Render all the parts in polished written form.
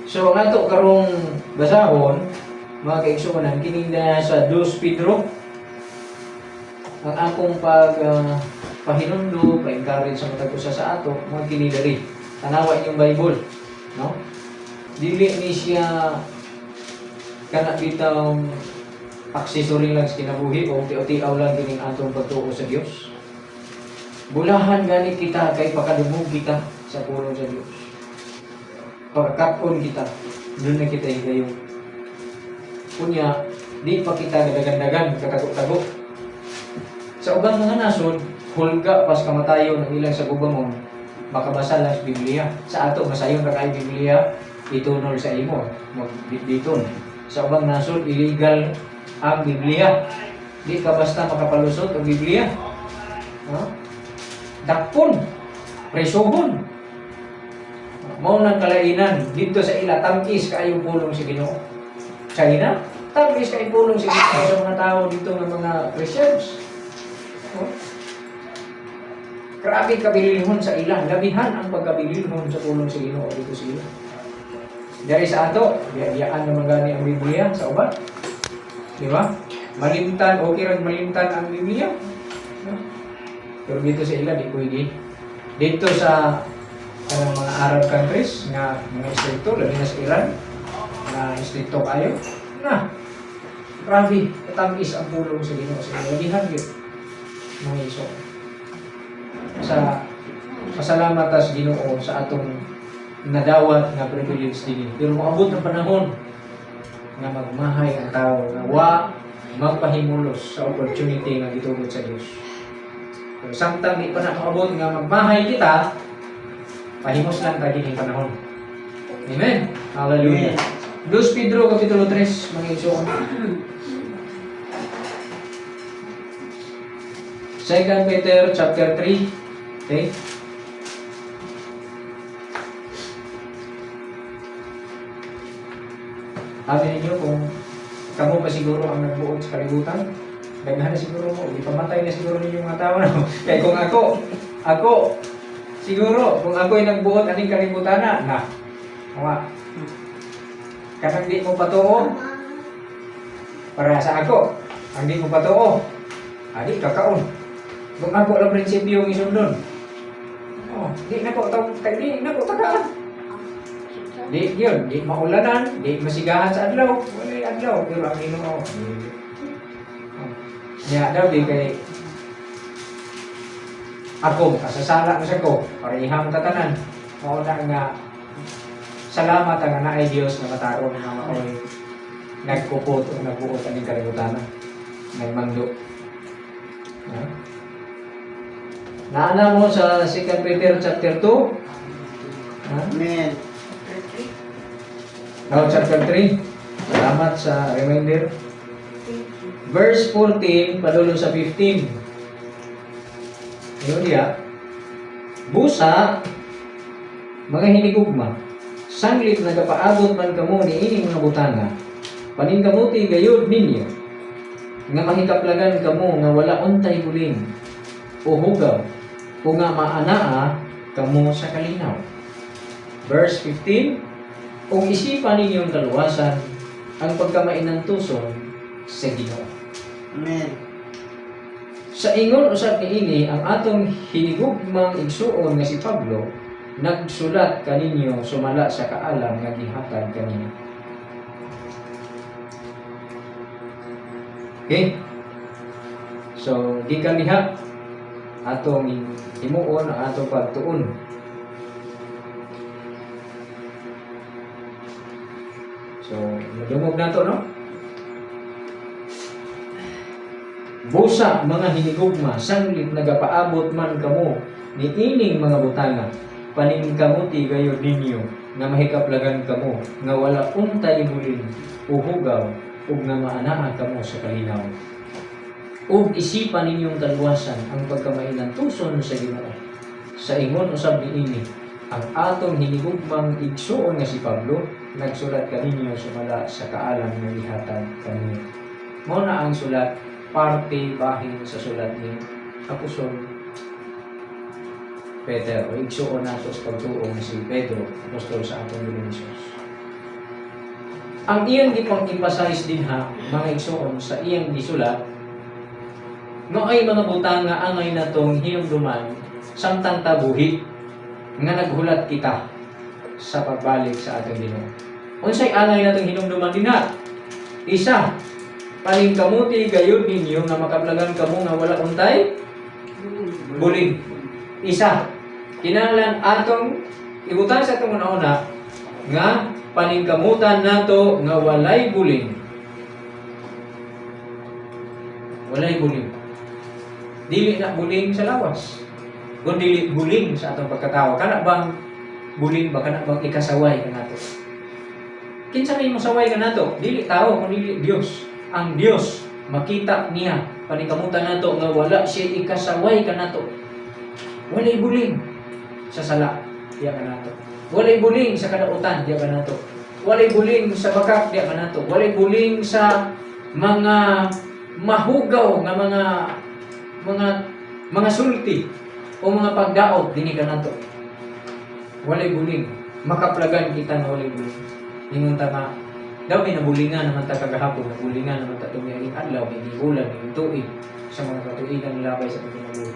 So ang ato karong basahon mga kaigsuonan kini na sa 2 Pedro ang akong pahinundo, pa-encourage sa matag usa sa ato mga kini diri. Tanawa inyong Bible, no? Dili ni siya kana bitaw accessory lang sa kinabuhi o tiaw lang kining atong pagtuo sa Dios. Bulahan gani kita kay pakadumog kita sa pulong sa Dios. Pagkapon kita, doon na kita higayon. Kunya, di pa kita nadagandagan, katago-tago. Sa ubang mga nasod, hulga pas kamatayon ang ilang sa gubangon, makabasa lang sa Biblia. Sa ato, masayon na kayo Biblia, itunol sa imo, magbiton. Sa ubang nasod, illegal ang Biblia. Di ka basta makapalusot ang Biblia. No? Dakpon, presohon. Mao nang kalainan dito sa ila tamis kaayong pulong sa Ginoo. China, tamis kaayong pulong sa Ginoo sa mga tao dito ng mga Christians. Oh. Grabe kabilihon sa ila, labihan ang pagkabilihon sa pulong sa Ginoo dito sa ila. Dari sa ato, biyaan naman gani ang Biblia sa uban. Di ba? Malimtan, okay rin malimtan ang Biblia. No? Pero dito sa ila, di pwede. Dito sa mga Arab countries nga mga istrito, labi na sa Iran na istrito kayo na grabe, katamis ang pulong sa Ginoo sa labihan yun mga iso sa pasalamat sa Ginoo sa atong nadawat nga privilege din pero moabot ng panahon nga magmahay ang tao nga wa magpahimulos sa opportunity nga gitugot sa Dios. Pero samtang di pa na maabot nga magmahay kita, pahimos lang tayo ng panahon. Amen? Hallelujah. 2 Pedro Kapitulo 3, mga igsoon. 2 Peter chapter 3. Okay? Sabi ninyo kung kamo pa siguro ang nagbuod sa kalibutan, daghan na siguro mo, ipamatay na siguro ninyo mga tao. Kaya kung ako, siguro, kung ako'y nagbuot aning kalibutan na, mga, katang di mo patuo, para sa ako, ang di mo patuo, adi kakaon. Kung ako lang prinsipyo yung isundon, di na ko takaan. Di yun, di maulanan, di masigahan sa adlaw, walay adlaw, pero ang Ginoo. Niya daw, di kay, ako, kasasala mo sa ko, parehang tatanan. O na nga, salamat ang na ay Diyos na mataron nga maoy nagkupot o nagbuot ang kalibutan. Nagmando. Naana mo sa 2 Peter chapter 2? Amen. Now chapter 3. Salamat sa reminder. Verse 14, padulo sa 15. Yun diya, busa, mga hinigugma, sanglit nagapaabot man kamo ni ining mga butanga, paningkamuti gayud ninyo, nga mahikaplagan kamo nga wala untay buling, o hugaw, o nga maanaa kamo sa kalinaw. Verse 15, kung isipan ninyong kaluwasan, ang pagkamainang tuson sa Ginoo. Amen. Sa ingon usab niini ang atong hinigugmang igsuon nga si Pablo nagsulat kaninyo sumala sa kaalam nga gihatag kanina. Okay? So, gikan diha atong himuon ang atong pagtuon. So, madungog na to, no? Busa mga hinigugma, sanglit nagapaabot man kamo ni ining mga butanga, paningkamuti gayud ninyo, nga mahikaplagan kamo, nga wala untay bulin, uhugaw, ug nga maanaa kamo sa kalinaw. Ug isipan ninyong kaluwasan ang pagkamainan tuson sa Ginoo. Sa ingon usab niini, ang atong hinigugmang igsuon nga si Pablo, nagsulat kaninyo sumala sa kaalam nga gihatag kanina. Mao na ang sulat parte bahin sa sulat ni Apostol Pedro o igsuon nato sa pagtuong si Pedro, apostol sa atong Diyos. ang iyang gipang-emphasize din ha, mga igsoon, sa iyang gisulat, no ay mga butang nga angay na tong hinumduman, samtang tabuhi, nga naghulat kita sa pagbalik sa atong Ginoo. Unsay angay na tong hinumduman din ha? Isa, paningkamuti gayud ninyo nga makablagan kamo nga wala untay bulig. Isa, kinahanglan atong ibutan sa atong una nga paningkamutan nato nga walay buling. Walay buling. Dili na buling sa lawas. Kung dili buling sa atong pagkatao. Kana bang buling ba? Kana bang ikasaway ka nato? Kinsa may masaway ka nato? Dili tao, kung dili Dios. Ang Dios, makita niya paningkamutan nato nga wala siya ikasaway ka nato. Walay buling sa sala, diya ka nato. Walay buling sa kadautan, diya ka nato. Walay buling sa bakak, diya ka nato. Walay buling sa mga mahugaw nga mga sulti o mga pagdaot, dini ka nato. Walay buling. Makaplagan kita na walay buling. Ingon ta nga, daw may nabulingan naman ta kagahapon, nabulingan naman ta tumialing adlaw, may ulan, may tuig sa mga katuigan labay sa pagkinabuhi.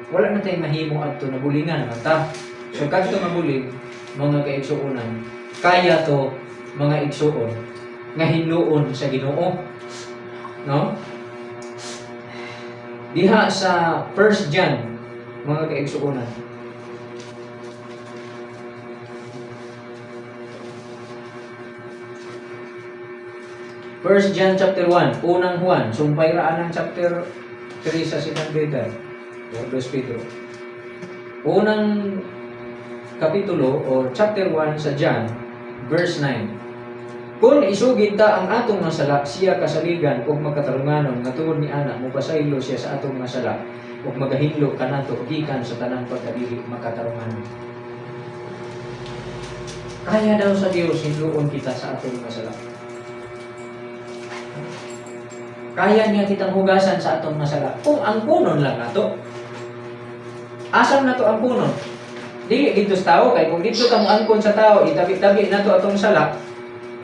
Wala na tayong mahimo adto nabulingan naman ta. So kadto mabulig, mga kaigsuonan, kaya to mga igsuon nga hinuon sa Ginoo. No? Diha sa 1 John, mga kaigsuonan. First John chapter 1, unang Juan, sumpay raan ng chapter 3 sa 2 Peter, o 2 Pedro. Unang kapitulo o chapter 1 sa John, verse 9. Kung isugid ta ang atong mga sala, siya kasaligan ug magkatarunganon nga tungod ni ana mopasaylo siya sa atong mga sala ug magahinlo kanato gikan sa tanang pagkadili makatarunganon. Kaya daw sa Dios hinluon kita sa atong mga sala. Kaya niya kitang hugasan sa atong mga sala. Kung ang punon lang nato. Asam na to ang punon? Dili dito sa tao, kay kung dito kang angkon sa tao, itabi-tabi na to atong sala,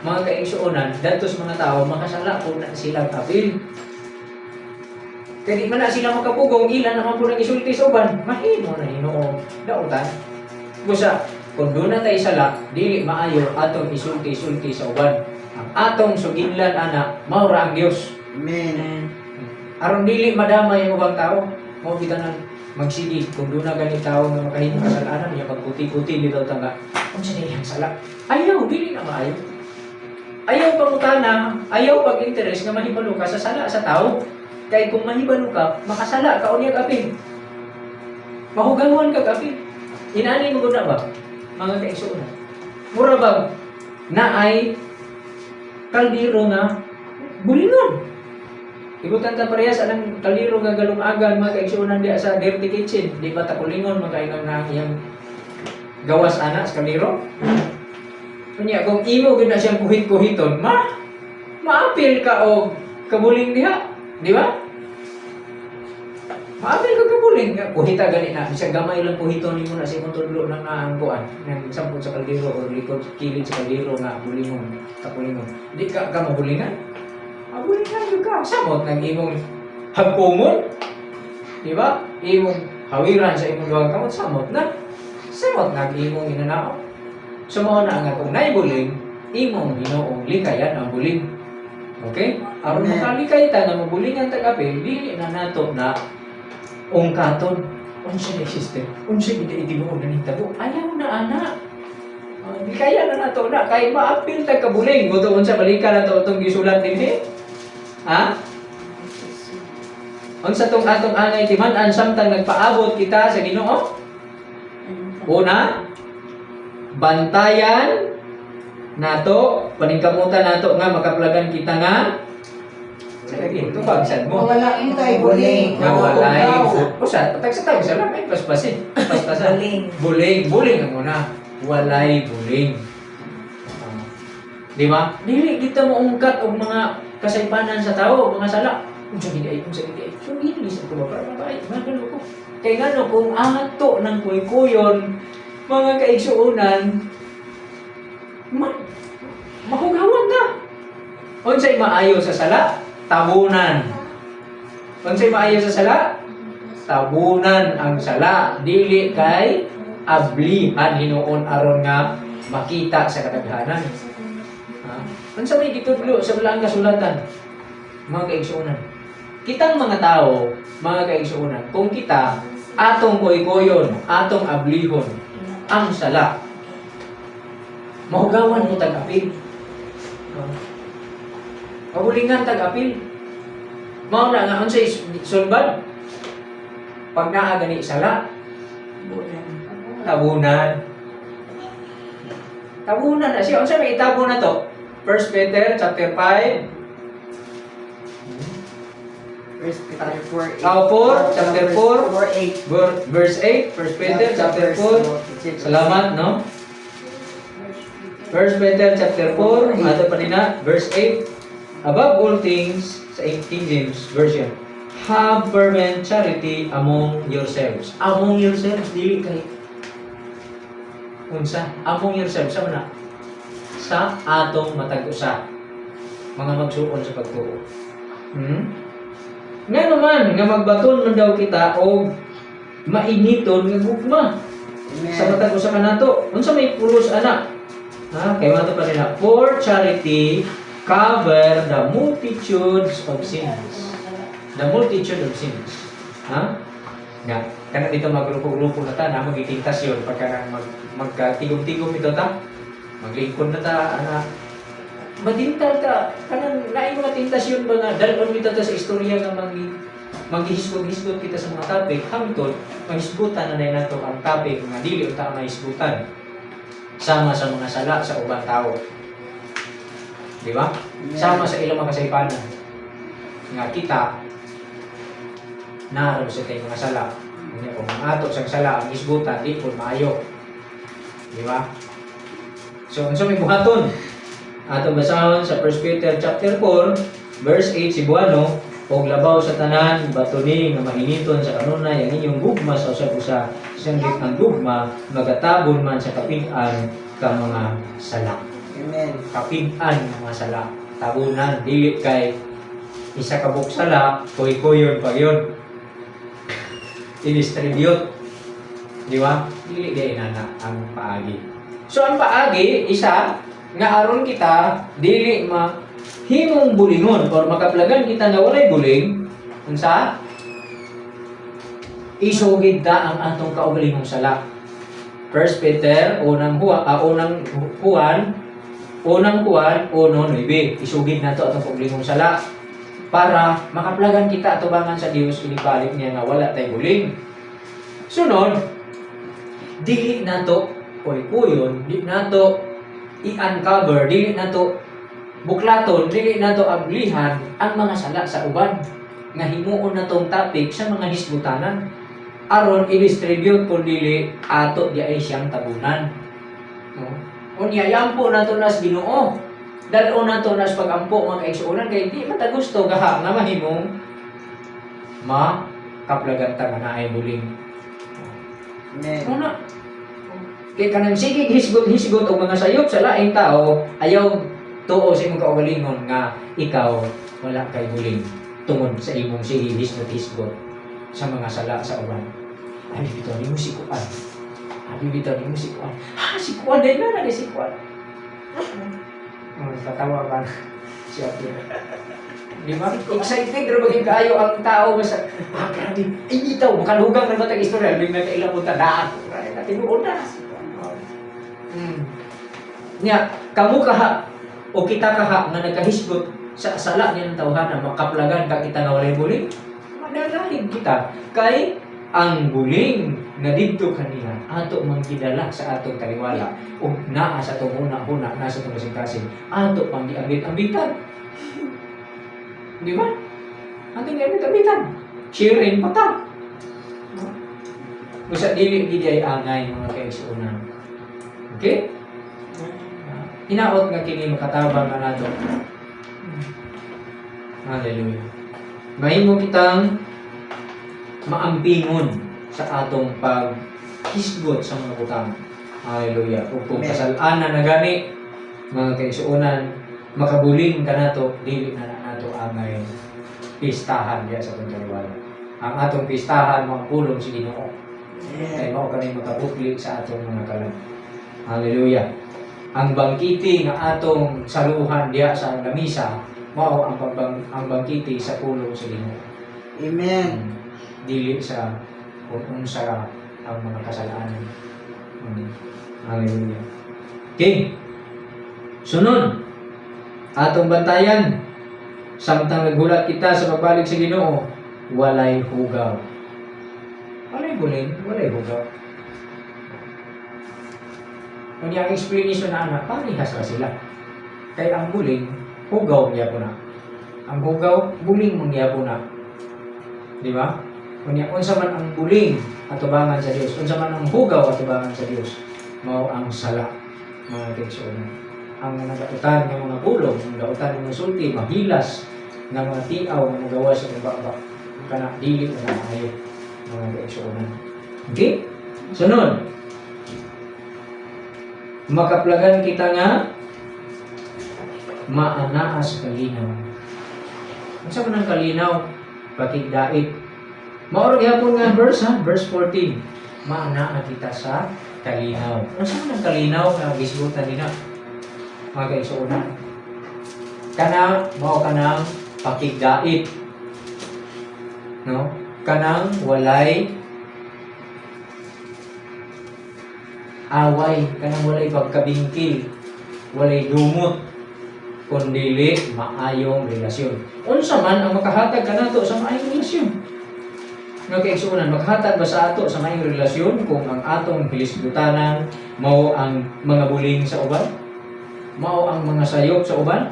mga kaigsuonan, datos mga tao, makasala po na silang apil. Kaya di man na sila makapugong, ilan naman po nang isulti sa uban, mahimo na Ginoo dautan. Busa, kung doon na tayo sala, dili maayo atong isulti-sulti sa uban. Ang atong suginlan, ana, maura ang Diyos. Amen. Aron dili madamay ang ubang tao, mo kita nang magsigig kung doon na ganit tao nga makahimo kasalanan niya pagputi-puti dito tanga kung sa niyang sala ayaw dili na maayo ayaw pangutana ayaw pag-interest nga mahibalo ka sa sala sa tao kay kung mahibalo ka makasala ka unya kapin mahugawan ka kapin inani mo gud na ba mga kaigsuonan mura bang naay kaldero nga bulingon. Ibutan ta parehas anang kaliro nga galumagan mga kaigsuonan diya sa dirty kitchen. Di ba takulingon makaingon na iyang gawas ana sa kaliro? Kunya kung imo gid na siyang kuhit-kuhiton, maapil ka og kabuling diha, di ba? Maapil ka kabuling nga kuhita gani na bisag gamay lang kuhiton nimo na sa imong tudlo nang naangkuan nang sampot sa kaldero o likod kilid sa kaldero nga bulingon, takulingon. Di ka mabulingan. Mabulingan juga. Samot ng imong hagkumon. Diba? Imong hawiran sa imong duwag kamot. Samot na. Samot ng imong inanao. Sumaw na nga kung naibuling, imong Ginoong likayan ang buling. Okay? Aron makalikay ta na mabulingan tagapil, dili na nato na ungkaton. Unsa na system? Unsa gid itibuon na nitabo? Ayaw na anak. Kaya na nato na kay maapil ta kabuling. Buto unsa balikan nato itong gisulat dinhi? Ha? Unsa tong atong angay timan-an samtang nagpaabot kita sa Ginoo? Una, bantayan nato, paningkamutan nato nga makaplagan kita nga lagi ito bagsad mo. Wala intay buling. Nga walay. Usa, patag sa tawag sa lamay paspasin. Paspasan. Buling ang una. Walay buling. Di ba? Dili kita mo ungkat og mga kasaypanan sa tao, mga sala. Unsa gid ay, unsa gid ay. So gid sa ko para mabait, magalo ko. Kay ngano kung ato ng kuy-kuyon, mga kaigsuonan, mahugawan ta. Unsay maayo sa sala? Tabunan. Unsay maayo sa sala? Tabunan ang sala. Dili kay ablihan hinuon aron nga makita sa kadaghanan. Unsa may gitudlo sa balaang kasulatan? Mga kaigsuonan. Kitang mga tao, mga kaigsuonan, kung kita atong koy-koyon, atong ablihon ang sala, mahugawan mo tag-apil. Kahulingan tag-apil. Mao na nga unsay sulbad? Pag naa gani sala, tabunan. Tabunan na siya. Unsa may itabo na to? 1 Peter chapter 5. First Peter 4:8. 4, chapter 4, 4:8. verse 8. 1 Peter chapter 4. Salamat, no? 1 Peter chapter 4, ato pa nina, verse 8. Above all things, sa King James Version, have fervent charity among yourselves. Among yourselves, dili kay unsa? Among yourselves, sa mana? Sa atong matag-usa. Mga magsuon sa pagtuo. Nga naman, nga magbaton man daw kita o mainiton nga gugma. Sa matag-usa ka nato. Unsa may pulos anak? Kay mato pa nila, for charity cover the multitudes of sins. The multitude of sins. Nga, kana dito magrupo-grupo na ta, na magitintasyon pagka magtigom-tigom ito ta, maglingkod na ta, madintal ta, kanang naay mga tentasyon ba nga, dalon kita ta sa istorya nga maghihisgot-hisgot kita sa mga topic, hangtod, mahisgutan na nato ang topic nga dili unta mahisgutan sama sa mga sala sa ubang tao. Di ba? Sama sa ilang mga kasaypanan. Nga kita, naroon sa tayo mga sala. Kung ato sa sala, ang isgutan, di po maayo. Di ba? So, unsa may buhaton? Ato basahon sa 1 Peter chapter 4, verse 8, si Buano, og labaw sa tanan, batoni nga mahiniton sa kanunay ang inyong gugma sa usab-usa, sanglit ang gugma, magatabon man sa kapig-an ka mga sala. Amen. Kapig-an mga sala. Tabunan, dili kay isa ka buk sala, koy-koyon pa yun. I-distribute. Di ba? Dili kay inana ang paagi. So ang paagi, isa, nga aron kita, dili himong bulingon or makaplagan kita na walay buling, unsa? Isugid ta ang atong kaugalingong sala. 1 Peter, unang Juan, 1:9. Isugid nato atong kaugalingong sala para makaplagan kita atubangan sa Dios inibalik niya nga wala tay buling. Sunod, dili nato kuy-kuyon, dili nato i-uncover, dili nato buklaton, dili nato ablihan ang mga sala sa uban nga himuon natong topic sa mga hisgutanan aron i-distribute kun dili ato di ay siyang tabunan. Unya yampo nato nas Ginoo, dal-o nato nas pagampo mga kaigsuonan kay di matagusto gaha nga mahimong makaplagan ta nga naay buling. Una, kay kanang sige hisgot og mga sayop sa laing tao, ayaw tuo sa imong kaugalingon nga ikaw wala kay buling tungod sa imong sige hisgot sa mga sala sa uban. Ay bitaw ni mo sikuan. Sikuan din na sikuan. Tatawa ka siya. Di ba? Excited ro bagay kaayo ang tao basta grabe. Ay bitaw makalugang na matag istorya bing nagkailabot ta daan. Tinuod na. Nya kamo kaha o kita kaha nga nagkahisgot sa sala niya ng tawhana makaplagan ka kita nga walay buling, madalahig kita kay ang buling nga didto kanila ato man gidala sa atong taliwala ug naa sa atong una nasa atong kasing-kasing ato pang giambit-ambitan. Di ba? Ating giambit-ambitan. Sharing pa ta. Usa dili gid ay angay mga kaigsuonan. Okay? Hinaot nga kini makatabang na nato. Hallelujah. Mahimo kitang maampingon sa atong paghisgot sa mga butang. Hallelujah. Kung kasalaan na gani, mga kaigsuonan, makabuling ka nato, dili na nato angay pistahan diya sa pagkaliwala. Ang atong pistahan mga pulong si Ginoo. Kay mao kani makapukli sa atong mga kalag. Hallelujah. Ang bangkiti nga atong saluhan diya sa lamisa mao ang bangkiti sa pulong si Ginoo. Amen. Dili sa kung unsa ang mga kasalanan. Hallelujah. Okay. Sunod. Atong bantayan. Samtang naghulat kita sa pagbalik sa Ginoo, walay hugaw. Walay buling, walay hugaw. Kanya ang explanation na anak, parehas ka sila. Kaya ang buling, hugaw niya po na. Ang hugaw, buling mangyaya po na. Di ba? Kanya, unsa man ang buling atubangan sa Dios, unsa man ang hugaw atubangan sa Dios, mao ang sala, mga kaigsuonan. Ang nagautan ng mga pulong, ang nagautan ng mga sulti, mahilas ng mga tiaw na magawa sa ibaba, kana dili na maayo, mga kaigsuonan. Okay? Sunod. Makaplagan kita nga maanaas kalinaw. Unsa man ang kalinaw? Pakigdait. Maoro gyapon nga verse ha, verse 14. Maanaa kita sa kalinaw. Unsa man ang kalinaw nga gisgutan nina? Mga kaigsuonan. Kana mao kanang pakigdait. No? Kanang walay away, kanang walay pagkabingkil, walay dumot, kundili maayong relasyon. Unsa man ang makahatag kanato sa maayong relasyon? Nga kaigsuonan, makahatag ba sa ato sa maayong relasyon kung ang atong hilisgutanan mao ang mga buling sa uban? Mao ang mga sayop sa uban?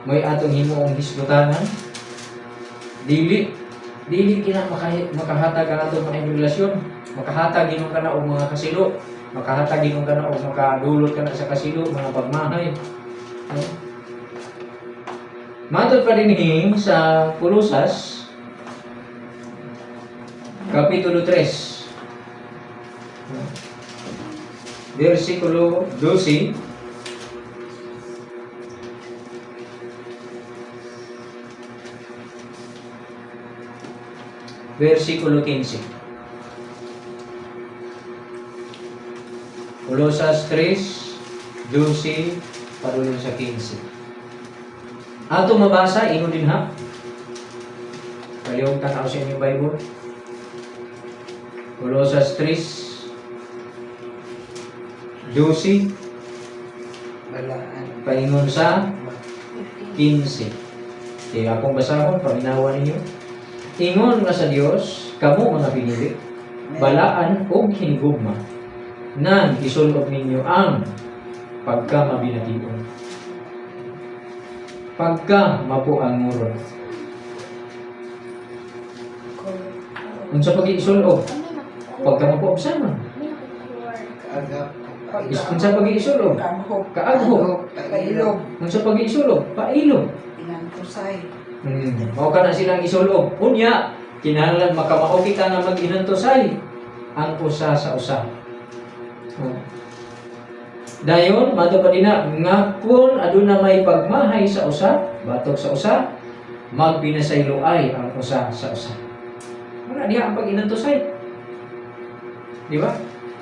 May atong himuong hisgutanan? Dili kina makahatag ang atong maayong relasyon. Makahatag ginon kana og mga kasilo. Makahatag ginon kana og makadulot kana sa kasilo, mga pagmahay. Matod pa dinhi sa Kolosas Kapitulo 3 versikulo 12 versikulo 15. Kolosas 3, 12 padulong sa 15. Ato mabasa, ingon din ha. Kalihog tanaw sa inyong Bible. Kolosas 3, 12 Balaan. paingon sa 15. Kaya akong basahon, paminawa ninyo. Ingon nga sa Dios, kamo mga pinili, balaan o hinigugma, nang isulog ninyo ang pagkamabinatiyon, pagka mapuanguron. Unsa pag-isulog? Pagka mapuabsanon. Kaagap. Unsa pag-isulog? Kaaghog. Pailog. Unsa pag-isulog? Pailog. Pinantusay. Mao ka na silang isulog. Unya, kinahanglan makamao kita nga mag-inantosay ang usa sa usa. Dayon, mato pa din nga kung aduna may pagmahay sa usa, batok sa usa, magbinasayloay ang usa sa usa. Wala diha ang pag-inantosay. Di ba?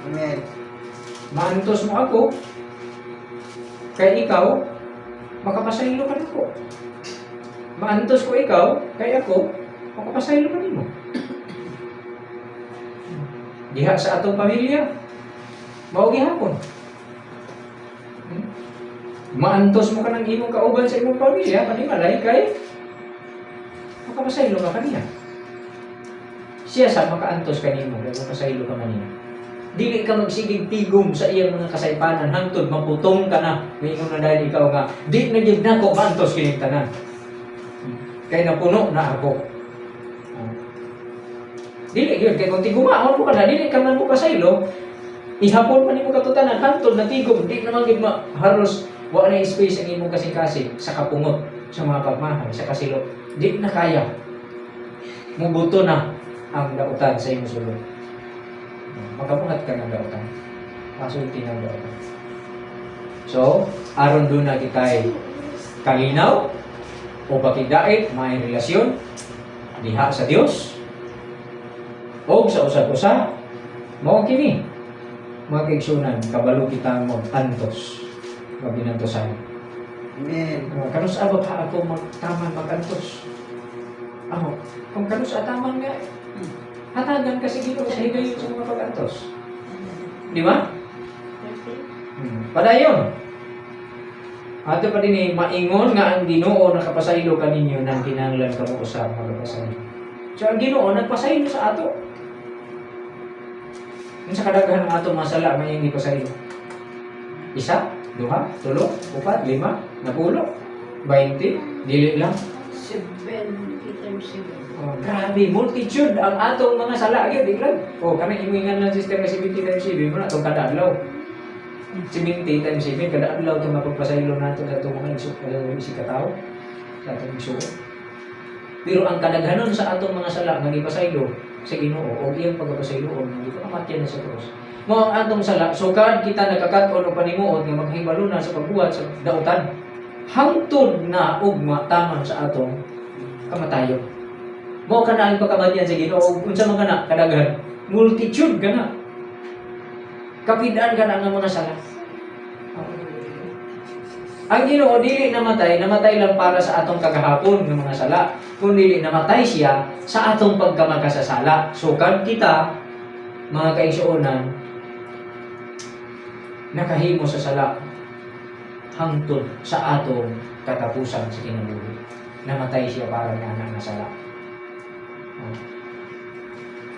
Amen. Maantos mo ako, kay ikaw, makapasaylo ka nako. Maantos ko ikaw, kay ako, makapasaylo ka nimo. Diha sa atong pamilya, mao gihapon. Maantos mo ka ng imong kauban sa imong pamilya, panimalay kay makapasaylo ka kaniya. Siya sa makaantos kanimo, kay makapasaylo ka maniya. Dili ka magsigig tigom sa iyang mga kasaypanan hangtod maputong ka na. Mingon na dahil ikaw nga, di na gid nako maantos kining tanan. Kay napuno na ako. Dili gyud kay kung tigumaon mo ka na, dili ka man mo pasaylo, ihapon man nimo katutanan hangtod na tigom, di naman gid halos wa na space ang imong kasing-kasing sa kapungot, sa mga pagmahal, sa kasilo. Di na kaya. Mubuto na ang dautan sa imong sulod. Magkapungat ka ng dautan. Masulti ng dautan. So, aron doon na kita'y kalinaw o pakigdait may relasyon diha sa Dios o sa usag-usa mao kini mga kaigsunan kabalo kita mag-antos mabinantosan. Amen. Kanus abot ha ako magtaman mag-antos. Kung kanus ataman nga hatagan kasi Ginoo sa higayon sa mga pag-antos. Di ba? Padayon. Ato pa din maingon nga ang Ginoo nakapasaylo kaninyo nang kinahanglan kamo usab magpasaylo. So ang Ginoo nagpasaylo sa ato. Unsa kadaghan ang ato masala nga iyang gipasaylo? 1, 2, 3, 4, 5, 10, 20, dili lang. 7 times 7. Grabe, multitude ang atong mga sala gyud iglan. Kanang imingan ng system nga 70 times 7 mo na itong kada adlaw. 70 times 7 kada adlaw itong mapagpasaylo nato sa itong mga isip katao sa atong isuo. Pero ang kadaghanon sa atong mga sala nga gipasaylo sa Ginoo o iyang pagpasayloon hindi ko namatyan na sa cross. Mao ang atong sala sukad kita nagkakat-on og panimuot nga maghibalo na sa pagbuhat sa dautan. Hangtod na ugma taman sa atong kamatayon. Mao kana ang pagkamatyan sa Ginoo unsa man kana kadaghan multitude kana. Kapidaan kana ang mga sala. Ang Ginoo dili namatay lang para sa atong kagahapon ng mga sala, kundi namatay siya sa atong pagkamakasasala. Sukad kita mga kaigsuonan nakahimo sa sala hangtod sa atong katapusan sa kinabuhi. Namatay siya para nga nga sala.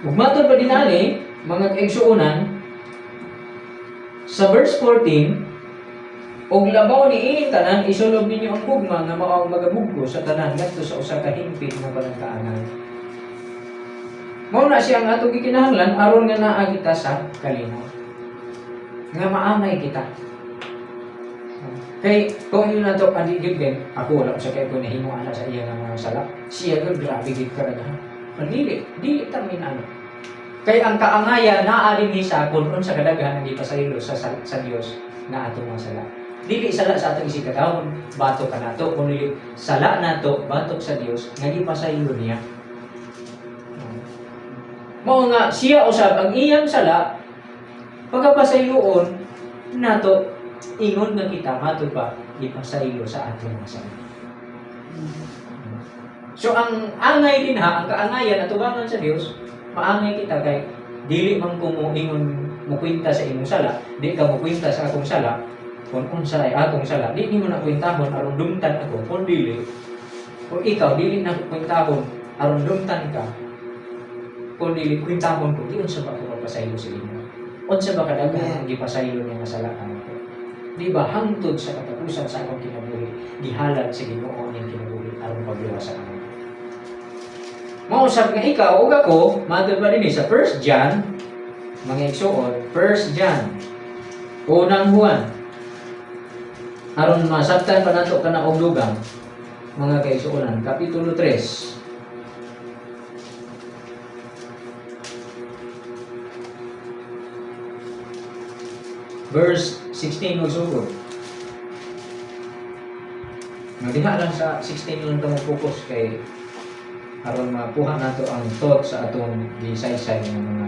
Ug matod pa dinali mga kaigsuonan sa verse 14, og labaw ni ining tanan isulob ninyo ang gugma nga mao ang magabugko sa tanan ngadto sa usa ka hingpit nga balangkaanan. Mao na siya ang atong gikinahanglan aron nga naa kita sa kalinaw. Nga maamay kita. Kay kung yun na ito, andi gyud din, ako wala ko sa kaya ko nahimo ana sa iya nga mga sala. Siya gyud grabe gyud karagahan. Dili ta minano. Kay ang kaangaya naa dinhi sa kun unsa kadaghan ang gipasaylo sa Dios na atong mga sala. Dili sala sa atong isig katawon, batok kanato kundi sala nato batok sa Dios nga gipasaylo niya. Mao nga siya usab ang iyang sala pagkapasayloon nato ingon nga kita matud pa gipasaylo sa atong mga sala. So ang angay din ang kaangayan atubangan sa Dios, maangay kita kay dili man ko mo ingon mukwenta sa imong sala, di ka mukwenta sa akong sala. Kung unsa ay atong sala, di mo na kwentahon aron dumtan ako, kung dili o ikaw dili na kwentahon aron dumtan ka. Kung dili kwentahon ko, di unsa ba ko magpasaylo sa inyo? Unsa ba kadaghan ang gipasaylo niya nga sala kanako? Di ba hangtod sa katapusan sa akong kinabuhi, gihalad sa Ginoo ning kinabuhi aron pagluwas sa kanako. Mausap nga ikaw ug ako, madod ba dinhi sa 1 John, mga igsuon, 1 John, unang Juan, aron masabtan pa nato kana og dugang, mga kaigsuonan, kapitulo 3. Verse 16 og sugod. Nadiha lang sa 16 lang tamo focus kay aron makuha nato ang thought sa atong gisaysay ng mga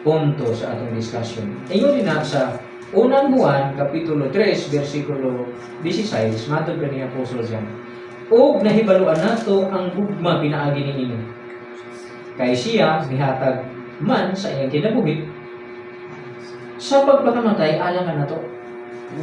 punto sa atong discussion. Ingon na sa unang Juan kapitulo 3 bersikulo 16 matod pa ni Apostol John. Og nahibaluan nato ang gugma pinaagi niini. Kay siya nihatag man sa iyang kinabuhi sa pagpakamatay alangan nato.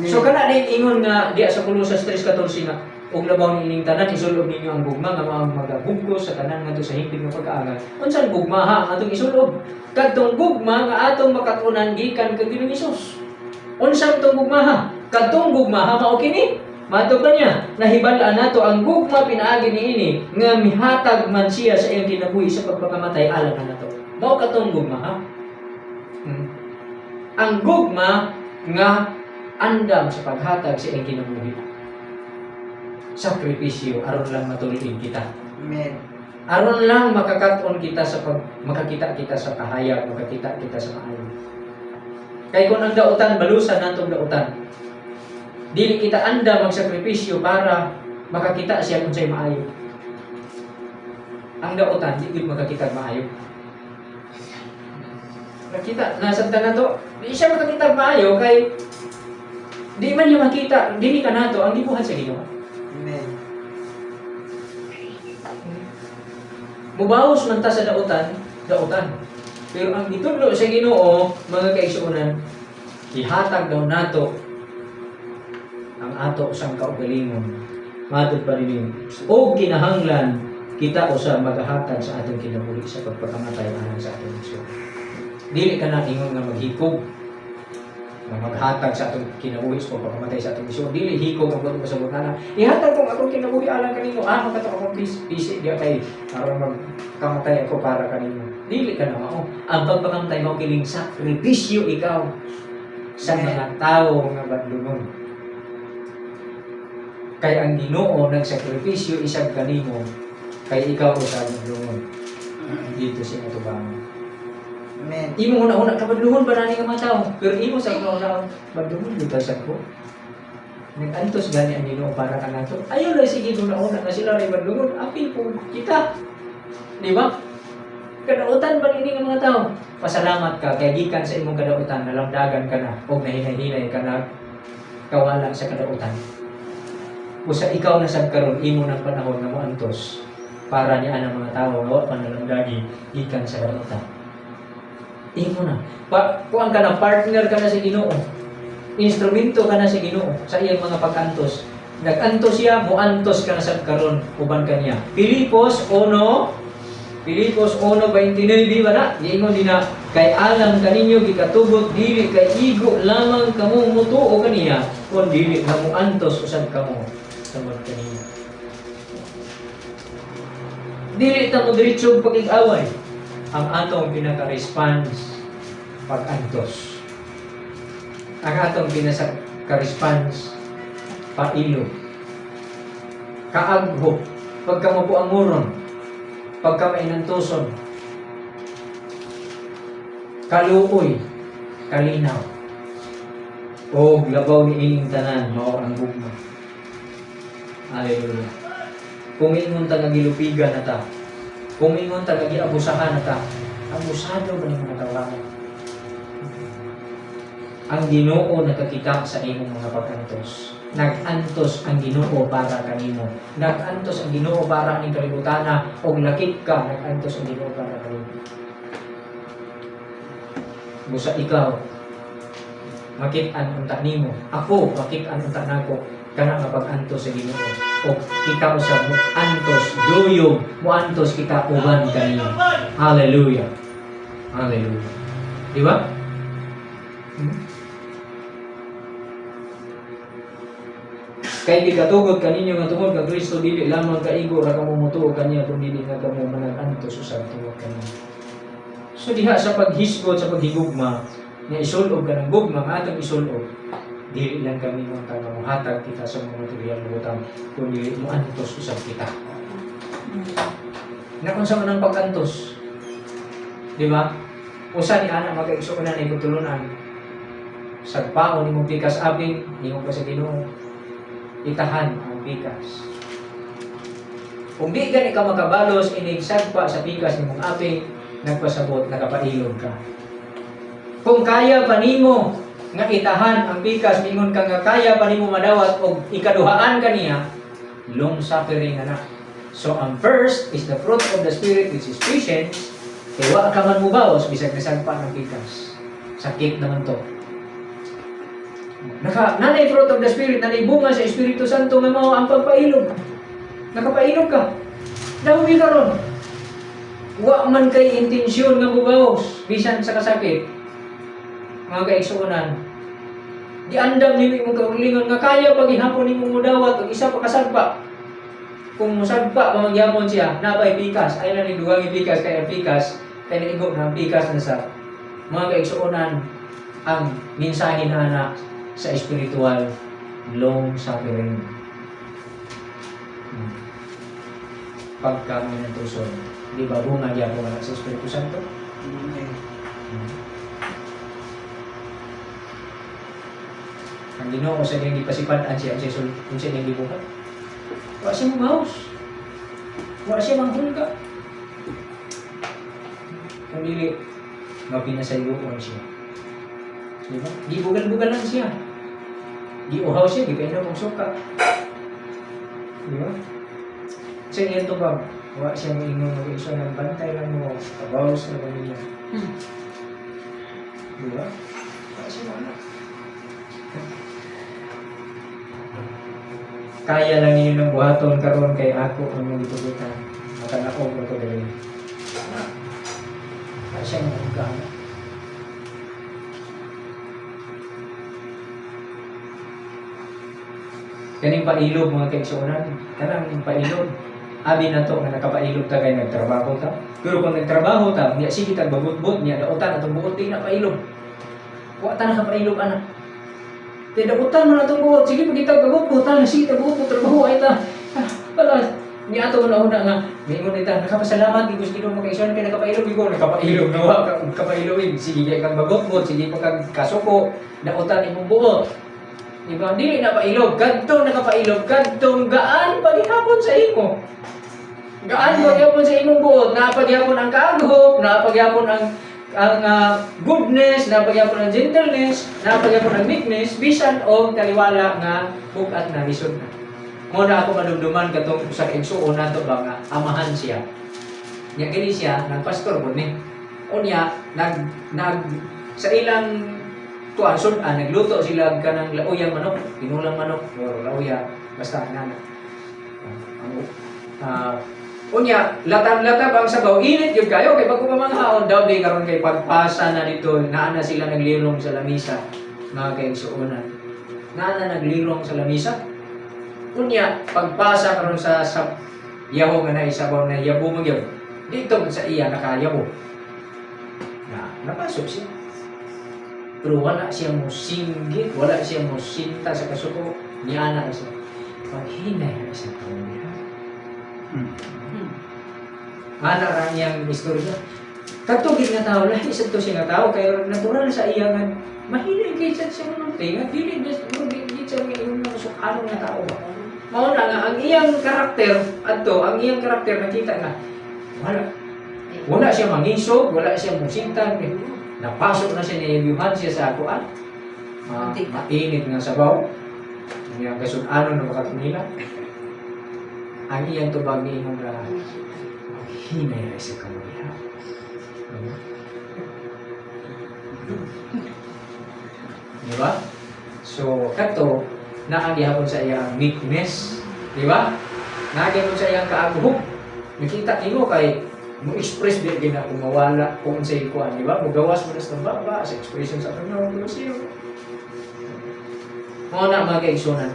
So kana din ingon nga diya sa Colossus 3:14 nga og labaw ni ining tanan isulob ninyo ang gugma nga mao magabugkos sa tanan ngadto sa hingpit nga pag-aagal. Unsa gugma ha ang atong isulob? Kadtong gugma nga atong makatunan gikan kay Ginoong Hesus. Unsa tong gugma ha? Kadtong gugma ha mao kini. Mato pa niya, nahibal-an nato ang gugma pinaagi niini nga mihatag man siya sa iyang kinabuhi sa pagpakamatay alangan nato. Mao kadtong gugma ha? Ang gugma nga andam sa paghatag sa iyang kinabuhi. Sakripisyo aron lang matulid kita. Amen. Aron lang makakaton kita sa makakita kita sa kahayag, makakita kita sa maayo. Kay kung ang dautan balusan natong dautan. Dili kita anda magsakripisyo para makakita siya kung siya'y maayo. Ang daotan, di gud makakita maayo. Nakita, nasabtan na to, di siya makakita maayo kay di man niya makita, dili ka nato ang gibuhat sa Ginoo. Amen. Mubawas man ta sa daotan. Pero ang gitudlo sa Ginoo, mga kaigsuonan, ihatag daw nato ang ato sang kaugalingon. Matod pa rin o kinahanglan kita usa magahatag sa atong kinabuhi sa pagpakamatay alang sa atong Ginoo. Dili ka na ingon nga maghikog na maghatag sa atong kinabuhi sa pagpakamatay sa atong Ginoo. Dili hikog ang pagpasabot sa butana. Ihatag ko ang atong kinabuhi alang kanimo. Makato akong busy di kay aron magkamatay ako para kanimo. Dili ka na mao. Ang pagpakamatay mo kiling sakripisyo ikaw sa mga tao nga badlungon. Kay ang Ginoo nagsakripisyo isang kanimo kay ikaw usab badlungon. Dito siya natubangan. Amen. Imo una-una kabadlungon ba nani nga mga tao? Pero imo sa una badlungon dito sa ko. Nag-antos gani ang Ginoo para kanato. Ayaw lang sige una-una na sila ray badlungon. Apil po kita. Di ba? Kadautan ba ini nga mga tao? Pasalamat ka kay gikan sa imong kadautan nalamdagan ka na o nahinay-hinay ka na kawala sa kadautan. Usa ikaw na sad karon imo ng panahon nga moantos para niya ang mga tao nga wa pa nalamdagi gikan sa kadautan. Imo na. Kuan ka na, partner ka na sa Ginoo. Instrumento ka na sa Ginoo sa iyang mga pag-antos. Nag-antos siya, muantos ka na sa karon uban kaniya. Filipos 1:29 ba na? Giingon din na kay alam kaninyo gikatugot dili kay igo lamang kamo mutuo kaniya kun dili na muantos usab kamo samad kaniya. Dili ta mo diretso pag-away. Ang atong pinaka-response pag-antos. Ang atong pinaka-response pailo. Kaagho. Pagka mabuanguron. Pagka mainantuson. Kaluoy. Kalinaw. O labaw ni ining tanan mao ang gugma. Hallelujah. Kung ingon ta nga gilupigan na ta. Kung ingon ta nga giabusahan na ta. Abusado ba ni mga tawanan? Ang Ginoo nakakita sa imong mga pag-antos. Nag-antos ang Ginoo para kanimo. Nag-antos ang Ginoo para ning kalibutana og lakip ka, nag-antos ang Ginoo para kanimo. Busa ikaw makit-an unta nimo. Ako makit-an unta nako kana nga pag-antos sa Ginoo. O kita usab mo antos duyog mo antos kita uban kanimo. Hallelujah. Hallelujah. Di ba? Kay gikatugod kaninyo nga tungod kag Kristo dili lamang kaigo ra kamo mutuo kaniya kun dili nga kamo manag-antos usab tungod kaniya. So diha sa paghisgot sa paghigugma nga isulod ka ng gugma nga atong isulod dili lang kami mo muhatag kita sa mga material nga butang kun dili mo antos usab kita. Na kung sa manang pag-antos, di ba? Usa ni ana magkaigsuonan ni pagtulunan. Sagpaon ni mong pikas abing, ni mo pa sa Ginoo. Itahan ang pikas. Kung di gani ka makabalos, inigsagpa sa pikas ni mong aping, nagpasabot, nakapailog ka. Kung kaya pa nimo nga itahan ang pikas, mingon ka nga kaya pa nimo madawat o ikaduhaan kaniya, long suffering na. So ang first is the fruit of the Spirit which is patience. Kaya wa ka man mubawas, bisag nasagpa ng pikas. Sakit naman to. Nanay fruit of the Spirit, nanay bunga sa Espiritu Santo nga mao ang pagpailog. Nakapailog ka. Dahil ka ron. Wa man kay intensyon nga mubawas, bisan sa kasakit. Mga kaigsuonan. Di andam nimo imong kaugalingon nga kaya paghihapon nimo mudawat og isa pa kasagpa. Kung musagpa pamagyamon siya, napay pikas. Ay na ni dugang pikas kay ang pikas, kay naigo na ang pikas na sa mga kaigsuonan ang mensahe na anak sa spiritual long suffering. Pagka may natuson, di ba bunga niya po sa Espiritu Santo? Amen. Ang Ginoo sa niyang gipasipan-an siya sul unsa niyang gibuhat. Wa siya mabaws. Wa siya manghulga. Kung dili mapinasayuon siya. Diba? Gibugal-bugalan siya. Giuhaw siya, gipainom og suka. Diba? Sa iyan to ba? Wa siya moingon og isa ng bantay lang mo. Kabaws na ba niya? Diba? Wa siya wala. Kaya lang ninyo ng buhaton karon kay ako ang mga itubutan. Matanaog mo ko dali. Kaya siya mga ugana. Kaning pailog mga kaigsuonan, kanang pailog. Abi na to nga nakapailog ta kay nagtrabaho ta. Pero kung nagtrabaho ta, niya sige tag babutbot niya dautan atong buot di na pailog. Wa ta nakapailog ana. Kaya dautan mo na itong buhot. Sige, pagkita babutbot ta, nasita buhot, trabaho ay ta. Wala, niya ato na una nga. Mingon nita, nakapasalamat, di gusto mo kaisyon kaya nakapailog ko, nakapailog na wa kapailogin. Sige kay kang babutbot, sige pa kang kasuko, dautan imong buhot. Diba? Dili na pailog, kadtong nakapailog, kadtong gaan paghihapon sa imo. Gaan paghihapon sa imong buot, napaghihapon ang kaaghop, napaghihapon ang goodness, napaghihapon ang gentleness, napaghihapon ang meekness, bisan o taliwala nga bukat na lisod na. Muna ako madumduman katong sa kaigsuon nato ba nga amahan siya. Nya gani siya nagpastor gud ni. Unya nag sa ilang tuan sudan nagluto sila kanang lauyang manok, pinulang manok or lauya basta nana. Unya latab-latab ang sabaw init gyud kayo kay pag pamanghaon daw di karon kay pagpasa na dito naa na sila naglirong sa lamisa mga kaigsuonan. Naa na naglirong sa lamisa. Unya pagpasa karon sa yaho nga na isabaw na yabo mo gyud. Dito sa iya nakayabo. Napasok siya. Pero wala siya mo singgit, wala siya mo sinta sa kasuko, niya na siya. Paghinay na siya kanya. Ana ra niyang istorya. Katugid nga tao, lahi isa to siya nga tao, kaya natural sa iya nga, mahinay kay siya mo nung tinga, dili siya yung ano nga tao ba. Mauna nga, ang iyang karakter, ang iyang karakter nakita nga, wala siya mangisog, wala siya musintan, napasok na siya, niyayuhan siya sa akuan. Mainit nga sabaw. Ang kasudanon na makatunila. Ang iyang tubag ni imong hinay na siya kamulihan. Diba? So, kato, naagihapon sa iyang meekness. Diba? Naagihapon sa iyang kaaguhok. Nakita niyo kay mo express din gina kung mawala kung sa ikuan, di ba? Mugawas mo na sa baba sa expression sa kanya, di ba siya? Mga na mga kaigsunan.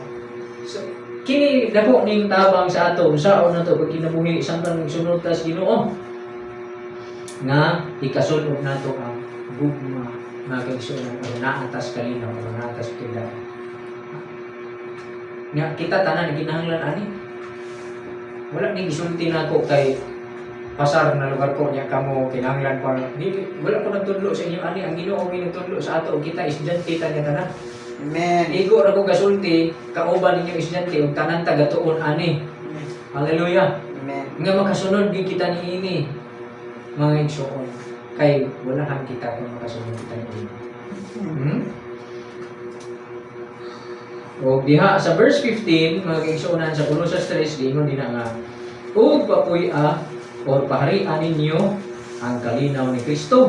So, kini dako ning tabang sa ato, usaon na to pag kinabuhi samtang sunod tas Ginoo. Nga ikasulod nato ang gugma mga kaigsunan, o naatas kalinaw, o naatas kila. Nga kita tanan ginahanglan ani. Wala ning gisulti nako kay pasar na lugar ko niya kamo kinahanglan pa wala ko nagtudlo sa inyo ani ang Ginoo mi nagtudlo sa ato kita estudyante ta niya tanan. Amen. Igo ra ko gasulti kauban ninyo estudyante ug tanan taga-tuon ani. Hallelujah. Amen. Nga makasunod gyud kita niini mga igsoon kay walahan kita kung makasunod kita niini. O diha sa verse 15 mga igsoonan sa Colossus 3 dingon din nga ug papuy-a or paharian ninyo ang kalinaw ni Kristo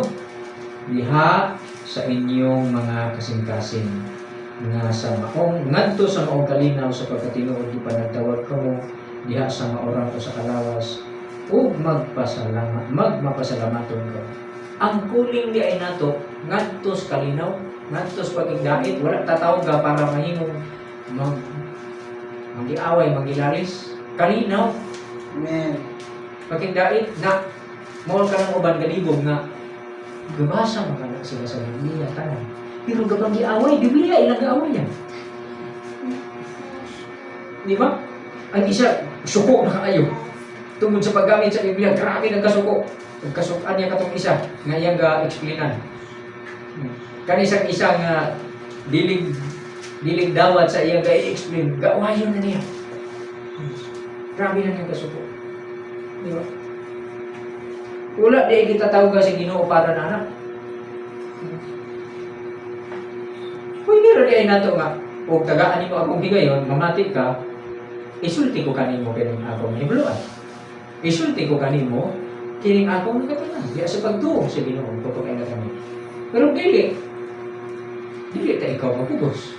diha sa inyong mga kasing-kasing nga sa maong ngadto sa maong kalinaw sa pagkatinuod di panagtawag kamo diha sa maorang o sa kalawas ug magmapasalamaton ko. Ang kuling di ay nato ngadto sa kalinaw, ngadto sa pagigdait, wala tatawag ka para mahimong magiaway, magilalis. Kalinaw. Amen. Pagkindait na mall ka ng uban galibog nga gabasa mo ka na sila sa Biblia tanan. Pero kapag giaway, Biblia ilang gaaway yan. Di ba? Ang isa, suko na kaayo. Tungkol sa paggamit sa Biblia, grabe ng kasuko. Pagkasukan niya katong isa, nga iyang ga-explainan. Kanisang isa nga dilig Dili dawat sa iya ga-explain, gawayon na niya. Grabe na niyang kasuko. Di ba? Wala di kita tawag sa Ginoo para na anak. Pwede rin ay nato nga, o tagaan mo akong higayon, mamati ka, isulti ko kanimo kining akong hibluan. Isulti ko kanimo kining akong nagatanan. Diya sa pagtuo sa Ginoo, pagpakain na kami. Pero dili ta ikaw mapugos.